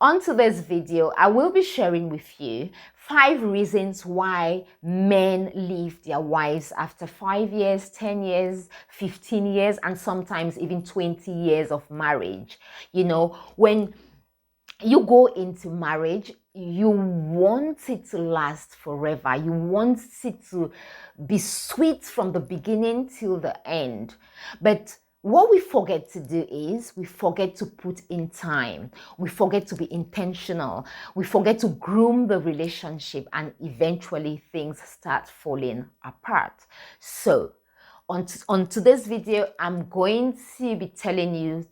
On today's video, I will be sharing with you 5 reasons why men leave their wives after 5 years, 10 years, 15 years, and sometimes even 20 years of marriage. When you go into marriage, you want it to last forever. You want it to be sweet from the beginning till the end. But what we forget to do is we forget to put in time. We forget to be intentional. We forget to groom the relationship, and eventually things start falling apart. So, on today's video, I'm going to be telling you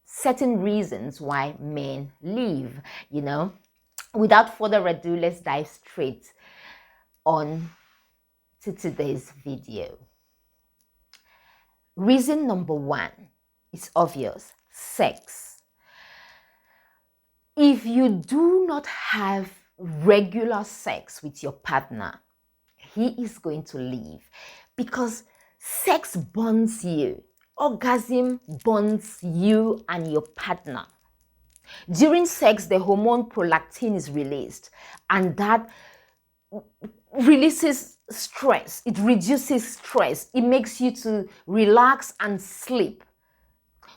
certain reasons why men leave. Without further ado, let's dive straight on to today's video. Reason number 1 is obvious: sex. If you do not have regular sex with your partner, he is going to leave, because sex bonds you. Orgasm bonds you and your partner. During sex, the hormone prolactin is released, and that releases stress. It reduces stress. It makes you to relax and sleep.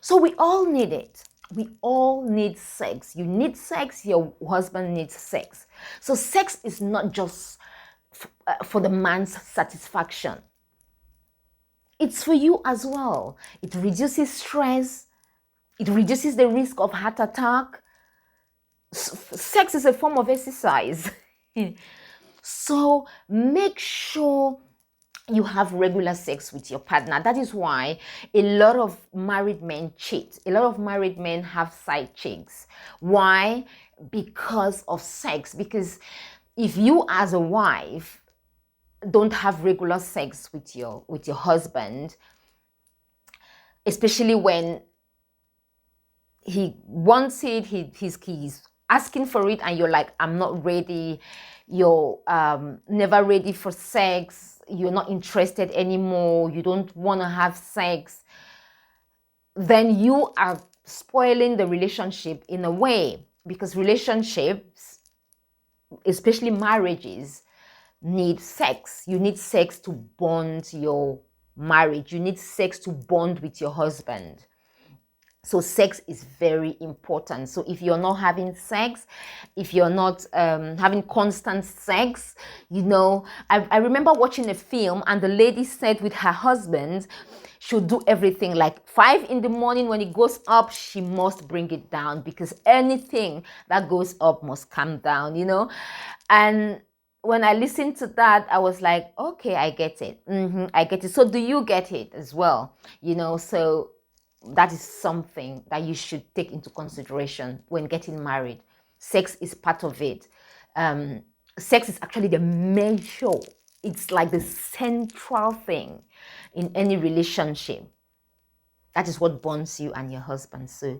So we all need it. We all need sex. You need sex. Your husband needs sex. So sex is not just for the man's satisfaction. It's for you as well. It reduces stress. It reduces the risk of heart attack. Sex is a form of exercise. So make sure you have regular sex with your partner. That is why a lot of married men cheat. A lot of married men have side chicks. Why? Because of sex. Because if you as a wife don't have regular sex with your husband, especially when he wants it, he's asking for it, and you're like, I'm not ready, you're never ready for sex, you're not interested anymore, you don't want to have sex, then you are spoiling the relationship in a way, because relationships, especially marriages, need sex. You need sex to bond your marriage. You need sex to bond with your husband. So sex is very important. So if you're not having sex, if you're not having constant sex, I remember watching a film, and the lady said with her husband, she'll do everything. Like 5 in the morning, when it goes up, she must bring it down, because anything that goes up must come down, And when I listened to that, I was like, okay, I get it. I get it. So do you get it as well? So that is something that you should take into consideration when getting married. Sex is part of it. Sex is actually the major, it's like the central thing in any relationship. That is what bonds you and your husband. So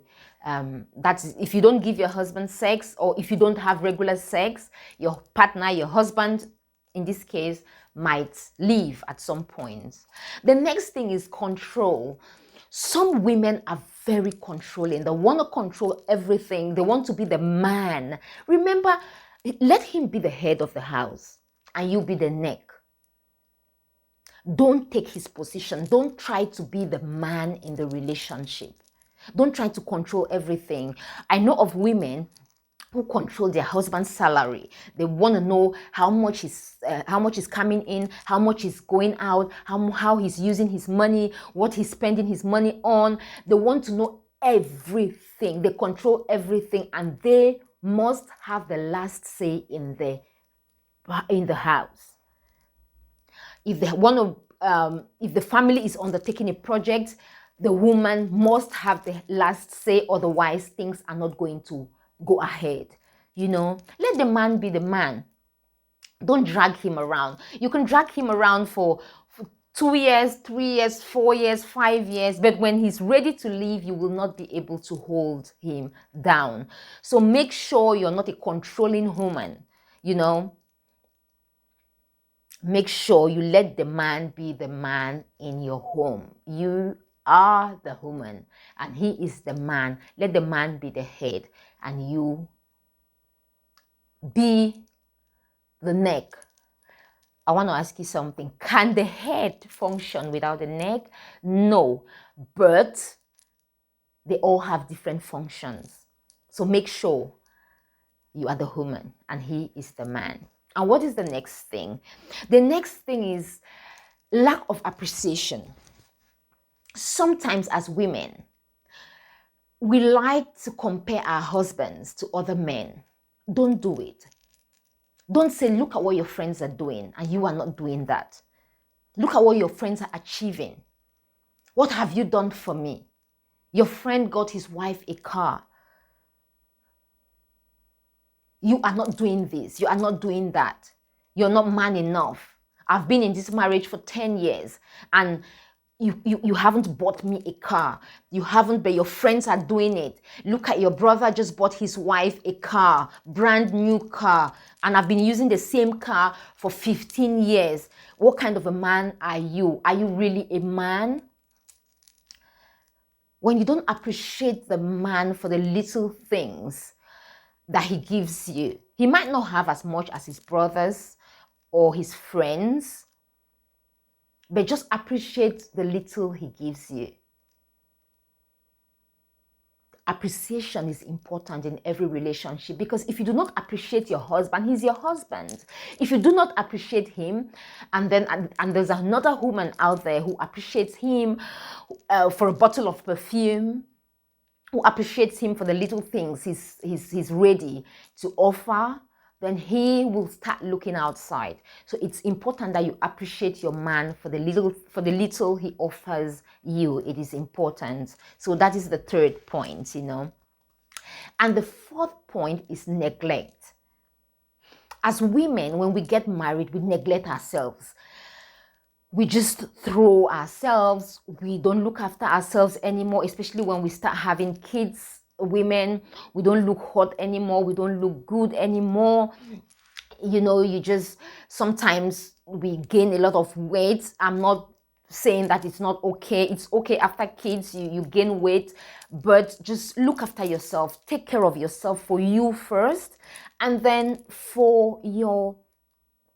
that's, if you don't give your husband sex, or if you don't have regular sex, your partner, your husband in this case, might leave at some point. The next thing is control. Some women are very controlling. They want to control everything. They want to be the man. Remember, let him be the head of the house and you be the neck. Don't take his position. Don't try to be the man in the relationship. Don't try to control everything. I know of women who control their husband's salary. They want to know how much is coming in, how much is going out, how he's using his money, what he's spending his money on. They want to know everything. They control everything, and they must have the last say in the house. If if the family is undertaking a project, the woman must have the last say, otherwise things are not going to go ahead. Let the man be the man. Don't drag him around. You can drag him around for 2 years, 3 years, 4 years, 5 years, but when he's ready to leave, you will not be able to hold him down. So make sure you're not a controlling woman. Make sure you let the man be the man in your home. You are the woman and he is the man. Let the man be the head and you be the neck. I want to ask you something. Can the head function without the neck? No, but they all have different functions. So make sure you are the woman and he is the man. And what is the next thing? The next thing is lack of appreciation. Sometimes as women, we like to compare our husbands to other men. Don't do it. Don't say, look at what your friends are doing and you are not doing that. Look at what your friends are achieving. What have you done for me? Your friend got his wife a car. You are not doing this. You are not doing that. You're not man enough. I've been in this marriage for 10 years and you haven't bought me a car. You haven't, but your friends are doing it. Look at your brother just bought his wife a car, brand new car. And I've been using the same car for 15 years. What kind of a man are you? Are you really a man? When you don't appreciate the man for the little things that he gives you, he might not have as much as his brothers or his friends, but just appreciate the little he gives you. Appreciation is important in every relationship, because if you do not appreciate your husband, he's your husband. If you do not appreciate him, and there's another woman out there who appreciates him for a bottle of perfume, who appreciates him for the little things he's ready to offer, then he will start looking outside. So it's important that you appreciate your man for the little he offers you. It is important. So that is the third point, And the fourth point is neglect. As women, when we get married, we neglect ourselves. We just throw ourselves. We don't look after ourselves anymore, especially when we start having kids. Women, we don't look hot anymore. We don't look good anymore. You just, sometimes we gain a lot of weight. I'm not saying that it's not okay. It's okay after kids, you gain weight, but just look after yourself. Take care of yourself, for you first, and then for your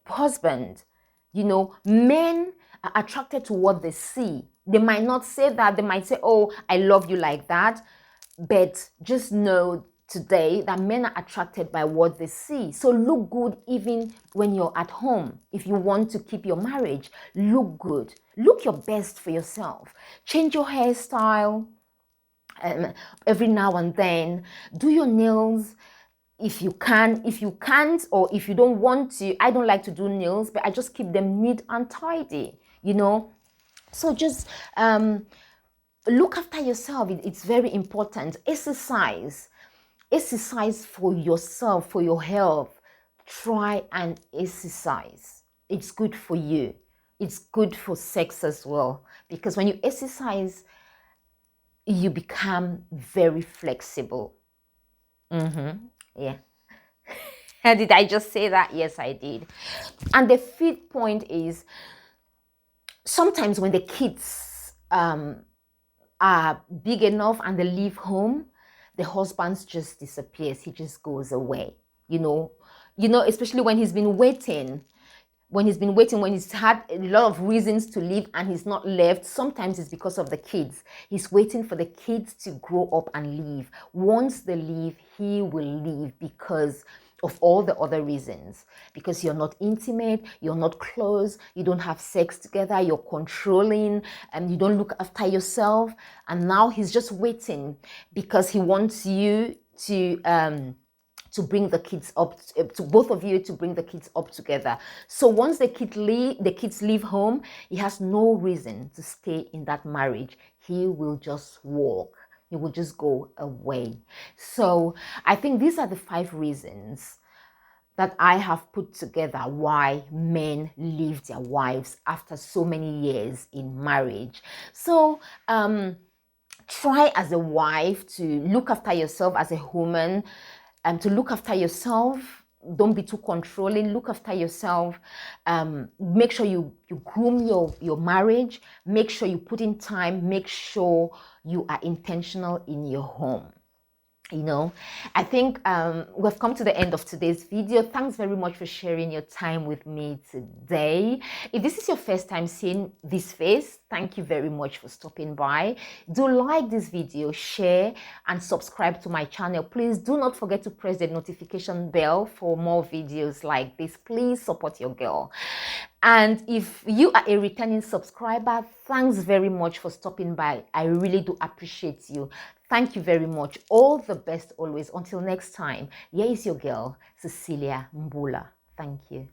husband. Men are attracted to what they see. They might not say that. They might say, oh, I love you like that. But just know today that men are attracted by what they see. So look good even when you're at home. If you want to keep your marriage, look good. Look your best for yourself. Change your hairstyle every now and then. Do your nails if you can. If you can't, or if you don't want to, I don't like to do nails, but I just keep them neat and tidy, So just look after yourself. It's very important. Exercise for yourself, for your health. Try and exercise. It's good for you. It's good for sex as well, because when you exercise, you become very flexible. Yeah. Did I just say that? Yes, I did. And the fifth point is, sometimes when the kids are big enough and they leave home, the husband just disappears. He just goes away, especially when he's been waiting. When he's had a lot of reasons to leave and he's not left. Sometimes it's because of the kids. He's waiting for the kids to grow up and leave. Once they leave, he will leave because of all the other reasons. Because you're not intimate, you're not close, you don't have sex together, you're controlling, and you don't look after yourself. And now he's just waiting because he wants you to bring the kids up, to both of you to bring the kids up together. So once the kids leave home, he has no reason to stay in that marriage. He will just walk. He will just go away. So I think these are the 5 reasons that I have put together why men leave their wives after so many years in marriage. So try as a wife to look after yourself, as a woman, and to look after yourself. Don't be too controlling. Look after yourself. Make sure you groom your marriage. Make sure you put in time. Make sure you are intentional in your home. you know. I think we've come to the end of today's video. Thanks very much for sharing your time with me today. If this is your first time seeing this face, thank you very much for stopping by. Do like this video, share, and subscribe to my channel. Please do not forget to press the notification bell for more videos like this. Please support your girl. And if you are a returning subscriber, thanks very much for stopping by. I really do appreciate you. Thank you very much. All the best always. Until next time, here is your girl, Cecilia Mbula. Thank you.